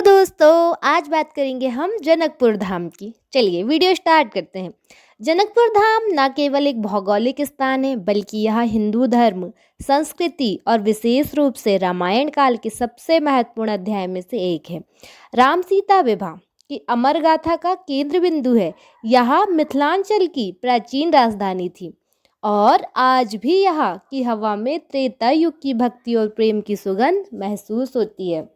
दोस्तों आज बात करेंगे हम जनकपुर धाम की। चलिए वीडियो स्टार्ट करते हैं। जनकपुर धाम न केवल एक भौगोलिक स्थान है बल्कि यह हिंदू धर्म, संस्कृति और विशेष रूप से रामायण काल के सबसे महत्वपूर्ण अध्याय में से एक है। राम सीता विवाह की अमर गाथा का केंद्र बिंदु है। यह मिथिलांचल की प्राचीन राजधानी थी और आज भी यहाँ की हवा में त्रेता युग की भक्ति और प्रेम की सुगंध महसूस होती है।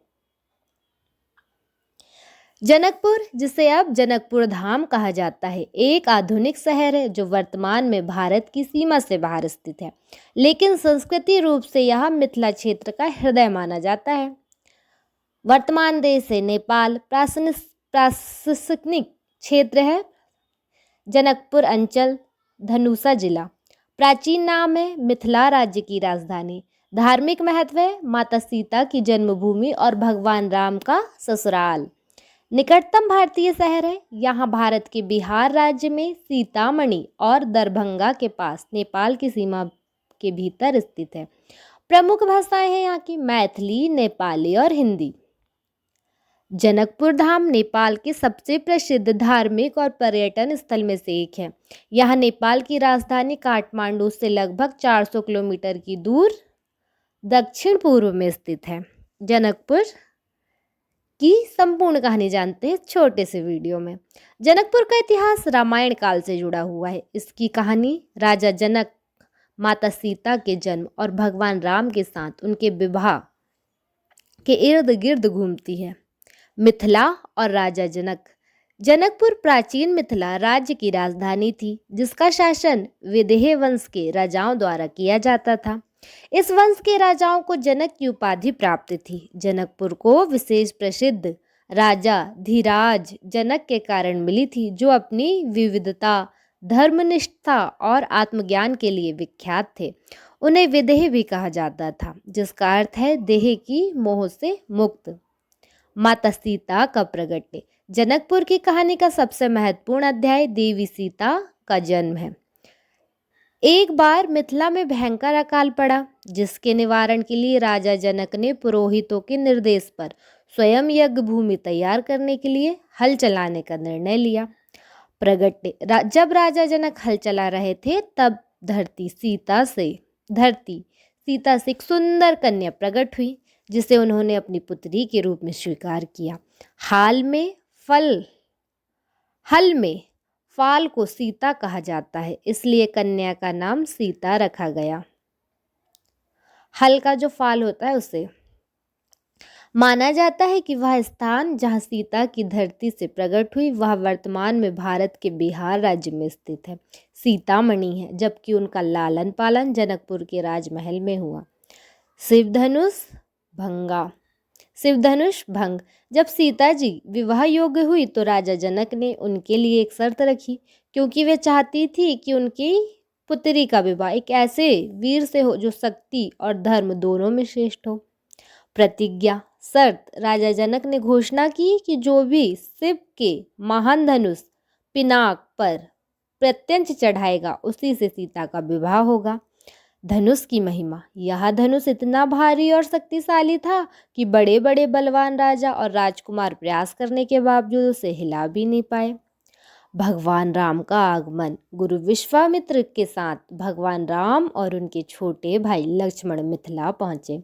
जनकपुर, जिसे अब जनकपुर धाम कहा जाता है, एक आधुनिक शहर है जो वर्तमान में भारत की सीमा से बाहर स्थित है, लेकिन संस्कृति रूप से यह मिथिला क्षेत्र का हृदय माना जाता है। वर्तमान देश है नेपाल, प्रशासनिक क्षेत्र है जनकपुर अंचल, धनुषा जिला। प्राचीन नाम है मिथिला राज्य की राजधानी। धार्मिक महत्व है माता सीता की जन्मभूमि और भगवान राम का ससुराल। निकटतम भारतीय शहर है। यहाँ भारत के बिहार राज्य में सीतामढ़ी और दरभंगा के पास नेपाल की सीमा के भीतर स्थित है। प्रमुख भाषाएं हैं यहाँ की मैथिली, नेपाली और हिंदी। जनकपुर धाम नेपाल के सबसे प्रसिद्ध धार्मिक और पर्यटन स्थल में से एक है। यह नेपाल की राजधानी काठमांडू से लगभग 400 किलोमीटर की दूर दक्षिण पूर्व में स्थित है। जनकपुर की संपूर्ण कहानी जानते हैं छोटे से वीडियो में। जनकपुर का इतिहास रामायण काल से जुड़ा हुआ है। इसकी कहानी राजा जनक, माता सीता के जन्म और भगवान राम के साथ उनके विवाह के इर्द गिर्द घूमती है। मिथिला और राजा जनक। जनकपुर प्राचीन मिथिला राज्य की राजधानी थी, जिसका शासन विदेह वंश के राजाओं द्वारा किया जाता था। इस वंश के राजाओं को जनक की उपाधि प्राप्त थी। जनकपुर को विशेष प्रसिद्ध राजा धीराज जनक के कारण मिली थी, जो अपनी विविधता, धर्मनिष्ठा और आत्मज्ञान के लिए विख्यात थे। उन्हें विदेह भी कहा जाता था, जिसका अर्थ है देह की मोह से मुक्त। माता सीता का प्रगट्य। जनकपुर की कहानी का सबसे महत्वपूर्ण अध्याय देवी सीता का जन्म है। एक बार मिथिला में भयंकर अकाल पड़ा, जिसके निवारण के लिए राजा जनक ने पुरोहितों के निर्देश पर स्वयं यज्ञ भूमि तैयार करने के लिए हल चलाने का निर्णय लिया। प्रगट्य। जब राजा जनक हल चला रहे थे, तब धरती सीता से एक सुंदर कन्या प्रकट हुई, जिसे उन्होंने अपनी पुत्री के रूप में स्वीकार किया। हल में फाल को सीता कहा जाता है, इसलिए कन्या का नाम सीता रखा गया। हल का जो फाल होता है उसे माना जाता है कि वह स्थान जहाँ सीता की धरती से प्रकट हुई, वह वर्तमान में भारत के बिहार राज्य में स्थित है, सीतामढ़ी है, जबकि उनका लालन पालन जनकपुर के राजमहल में हुआ। शिवधनुष भंग। जब सीता जी विवाह योग्य हुई तो राजा जनक ने उनके लिए एक शर्त रखी, क्योंकि वे चाहती थी कि उनकी पुत्री का विवाह एक ऐसे वीर से हो जो शक्ति और धर्म दोनों में श्रेष्ठ हो। प्रतिज्ञा। शर्त। राजा जनक ने घोषणा की कि जो भी शिव के महान धनुष पिनाक पर प्रत्यंच चढ़ाएगा, उसी से सीता का विवाह होगा। धनुष की महिमा। यह धनुष इतना भारी और शक्तिशाली था कि बड़े बड़े बलवान राजा और राजकुमार प्रयास करने के बावजूद उसे हिला भी नहीं पाए। भगवान राम का आगमन। गुरु विश्वामित्र के साथ भगवान राम और उनके छोटे भाई लक्ष्मण मिथिला पहुंचे।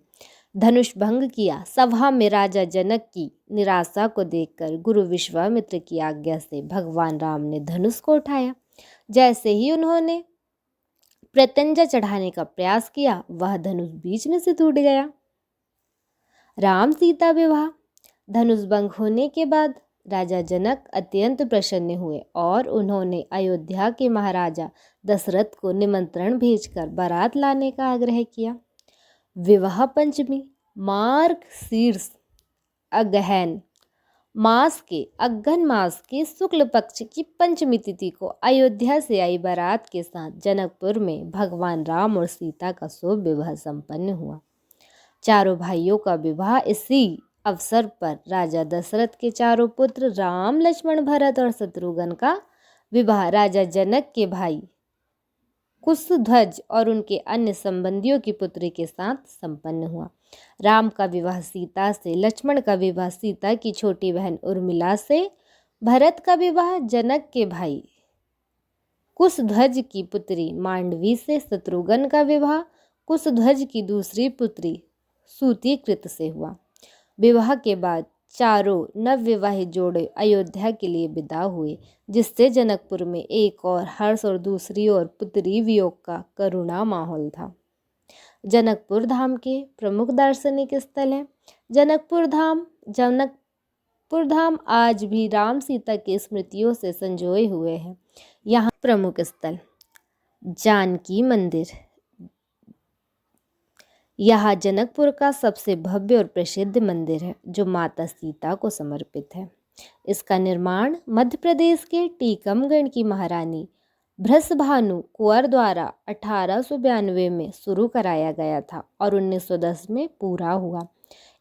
धनुष भंग किया। सभा में राजा जनक की निराशा को देखकर गुरु विश्वामित्र की आज्ञा से भगवान राम ने धनुष को उठाया। जैसे ही उन्होंने प्रत्यंचा चढ़ाने का प्रयास किया, वह धनुष बीच में से टूट गया। राम सीता विवाह। धनुष भंग होने के बाद राजा जनक अत्यंत प्रसन्न हुए और उन्होंने अयोध्या के महाराजा दशरथ को निमंत्रण भेजकर बारात लाने का आग्रह किया। विवाह पंचमी। मार्गशीर्ष अगहन मास के शुक्ल पक्ष की पंचमी तिथि को अयोध्या से आई बारात के साथ जनकपुर में भगवान राम और सीता का शुभ विवाह संपन्न हुआ। चारों भाइयों का विवाह। इसी अवसर पर राजा दशरथ के चारों पुत्र राम, लक्ष्मण, भरत और शत्रुघ्न का विवाह राजा जनक के भाई कुशध्वज और उनके अन्य संबंधियों की पुत्री के साथ संपन्न हुआ। राम का विवाह सीता से, लक्ष्मण का विवाह सीता की छोटी बहन उर्मिला से, भरत का विवाह जनक के भाई कुशध्वज की पुत्री मांडवी से, शत्रुघ्न का विवाह कुशध्वज की दूसरी पुत्री सूतिकृत से हुआ। विवाह के बाद चारों नवविवाहित जोड़े अयोध्या के लिए विदा हुए, जिससे जनकपुर में एक और हर्ष और दूसरी ओर पुत्री वियोग का करुणा माहौल था। जनकपुर धाम के प्रमुख दार्शनिक स्थल हैं। जनकपुर धाम आज भी राम सीता की स्मृतियों से संजोए हुए हैं। यहाँ प्रमुख स्थल जानकी मंदिर, यह जनकपुर का सबसे भव्य और प्रसिद्ध मंदिर है जो माता सीता को समर्पित है। इसका निर्माण मध्य प्रदेश के टीकमगढ़ की महारानी भ्रसभानु कुंवर द्वारा 1892 में शुरू कराया गया था और 1910 में पूरा हुआ।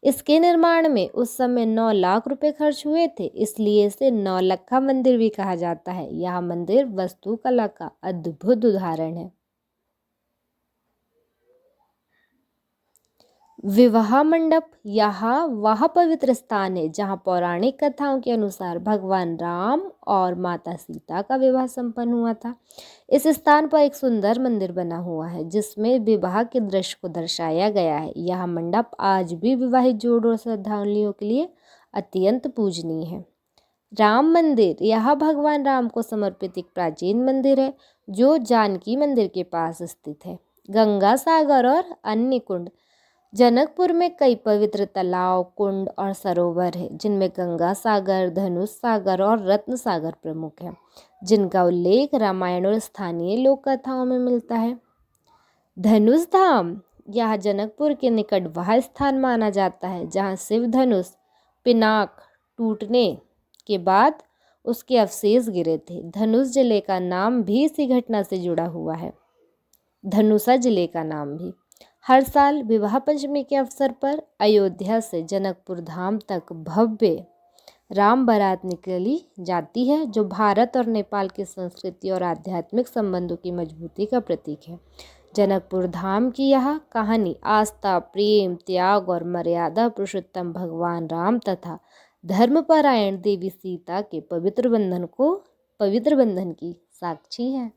इसके निर्माण में उस समय 9 लाख रुपए खर्च हुए थे, इसलिए इसे नौलखा मंदिर भी कहा जाता है। यह मंदिर वास्तुकला का अद्भुत उदाहरण है। विवाह मंडप, यहाँ वह पवित्र स्थान है जहाँ पौराणिक कथाओं के अनुसार भगवान राम और माता सीता का विवाह संपन्न हुआ था। इस स्थान पर एक सुंदर मंदिर बना हुआ है जिसमें विवाह के दृश्य को दर्शाया गया है। यह मंडप आज भी विवाहित जोड़ों और श्रद्धालुओं के लिए अत्यंत पूजनीय है। राम मंदिर, यह भगवान राम को समर्पित एक प्राचीन मंदिर है जो जानकी मंदिर के पास स्थित है। गंगा सागर और अन्य कुंड, जनकपुर में कई पवित्र तालाब, कुंड और सरोवर है जिनमें गंगा सागर, धनुष सागर और रत्न सागर प्रमुख है, जिनका उल्लेख रामायण और स्थानीय लोक कथाओं में मिलता है। धनुष धाम, यह जनकपुर के निकट वह स्थान माना जाता है जहाँ शिव धनुष पिनाक टूटने के बाद उसके अवशेष गिरे थे। धनुष जिले का नाम भी इसी घटना से जुड़ा हुआ है। धनुषा जिले का नाम भी। हर साल विवाह पंचमी के अवसर पर अयोध्या से जनकपुर धाम तक भव्य राम बारात निकली जाती है जो भारत और नेपाल की संस्कृति और आध्यात्मिक संबंधों की मजबूती का प्रतीक है। जनकपुर धाम की यह कहानी आस्था, प्रेम, त्याग और मर्यादा पुरुषोत्तम भगवान राम तथा धर्मपरायण देवी सीता के पवित्र बंधन की साक्षी है।